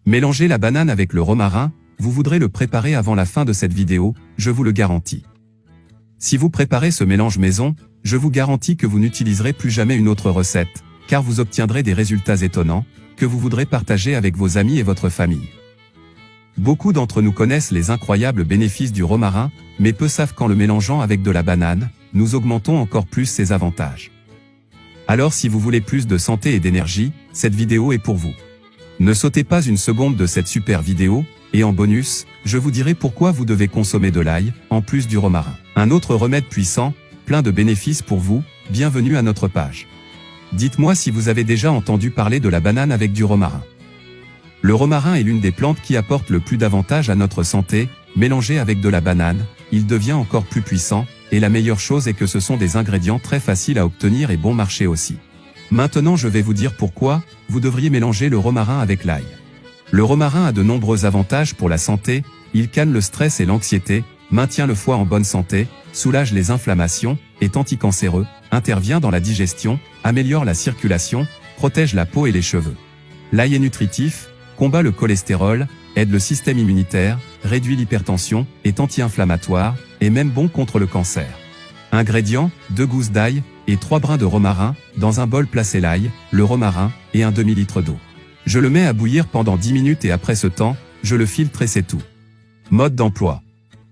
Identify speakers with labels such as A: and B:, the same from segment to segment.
A: Mélangez la banane avec le romarin, vous voudrez le préparer avant la fin de cette vidéo, je vous le garantis. Si vous préparez ce mélange maison, je vous garantis que vous n'utiliserez plus jamais une autre recette, car vous obtiendrez des résultats étonnants, que vous voudrez partager avec vos amis et votre famille. Beaucoup d'entre nous connaissent les incroyables bénéfices du romarin, mais peu savent qu'en le mélangeant avec de la banane, nous augmentons encore plus ses avantages. Alors si vous voulez plus de santé et d'énergie, cette vidéo est pour vous. Ne sautez pas une seconde de cette super vidéo, et en bonus, je vous dirai pourquoi vous devez consommer de l'ail, en plus du romarin. Un autre remède puissant, plein de bénéfices pour vous, bienvenue à notre page. Dites-moi si vous avez déjà entendu parler de la banane avec du romarin. Le romarin est l'une des plantes qui apporte le plus d'avantages à notre santé, mélangé avec de la banane, il devient encore plus puissant, et la meilleure chose est que ce sont des ingrédients très faciles à obtenir et bon marché aussi. Maintenant je vais vous dire pourquoi, vous devriez mélanger le romarin avec l'ail. Le romarin a de nombreux avantages pour la santé, il calme le stress et l'anxiété, maintient le foie en bonne santé, soulage les inflammations, est anticancéreux, intervient dans la digestion, améliore la circulation, protège la peau et les cheveux. L'ail est nutritif, combat le cholestérol, aide le système immunitaire, réduit l'hypertension, est anti-inflammatoire, et même bon contre le cancer. Ingrédients, 2 gousses d'ail, et 3 brins de romarin, dans un bol placez l'ail, le romarin, et un demi-litre d'eau. Je le mets à bouillir pendant 10 minutes et après ce temps, je le filtre et c'est tout. Mode d'emploi.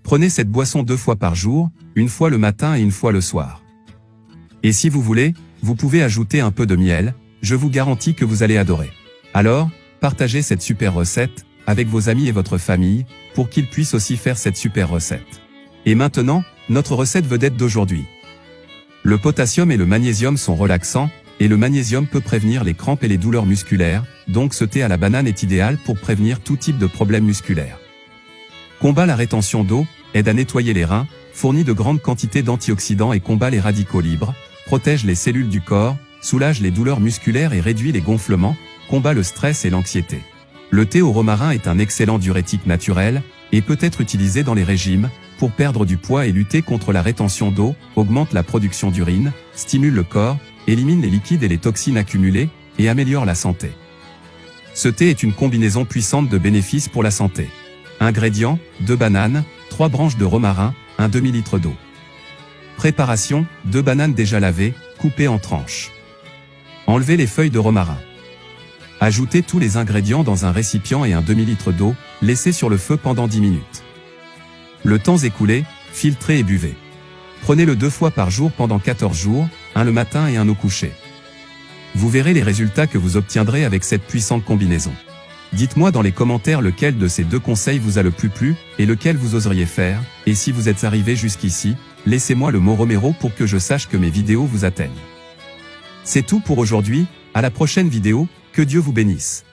A: Prenez cette boisson 2 fois par jour, une fois le matin et une fois le soir. Et si vous voulez, vous pouvez ajouter un peu de miel, je vous garantis que vous allez adorer. Alors, partagez cette super recette, avec vos amis et votre famille, pour qu'ils puissent aussi faire cette super recette. Et maintenant, notre recette vedette d'aujourd'hui. Le potassium et le magnésium sont relaxants, et le magnésium peut prévenir les crampes et les douleurs musculaires, donc ce thé à la banane est idéal pour prévenir tout type de problèmes musculaires. Combat la rétention d'eau, aide à nettoyer les reins, fournit de grandes quantités d'antioxydants et combat les radicaux libres, protège les cellules du corps, soulage les douleurs musculaires et réduit les gonflements, combat le stress et l'anxiété. Le thé au romarin est un excellent diurétique naturel, et peut être utilisé dans les régimes, pour perdre du poids et lutter contre la rétention d'eau, augmente la production d'urine, stimule le corps, élimine les liquides et les toxines accumulées, et améliore la santé. Ce thé est une combinaison puissante de bénéfices pour la santé. Ingrédients, 2 bananes, 3 branches de romarin, un demi-litre d'eau. Préparation, 2 bananes déjà lavées, coupées en tranches. Enlevez les feuilles de romarin. Ajoutez tous les ingrédients dans un récipient et un demi-litre d'eau, laissez sur le feu pendant 10 minutes. Le temps écoulé, filtrez et buvez. Prenez-le 2 fois par jour pendant 14 jours, un le matin et un au coucher. Vous verrez les résultats que vous obtiendrez avec cette puissante combinaison. Dites-moi dans les commentaires lequel de ces 2 conseils vous a le plus plu, et lequel vous oseriez faire, et si vous êtes arrivé jusqu'ici, laissez-moi le mot Romero pour que je sache que mes vidéos vous atteignent. C'est tout pour aujourd'hui, à la prochaine vidéo, que Dieu vous bénisse.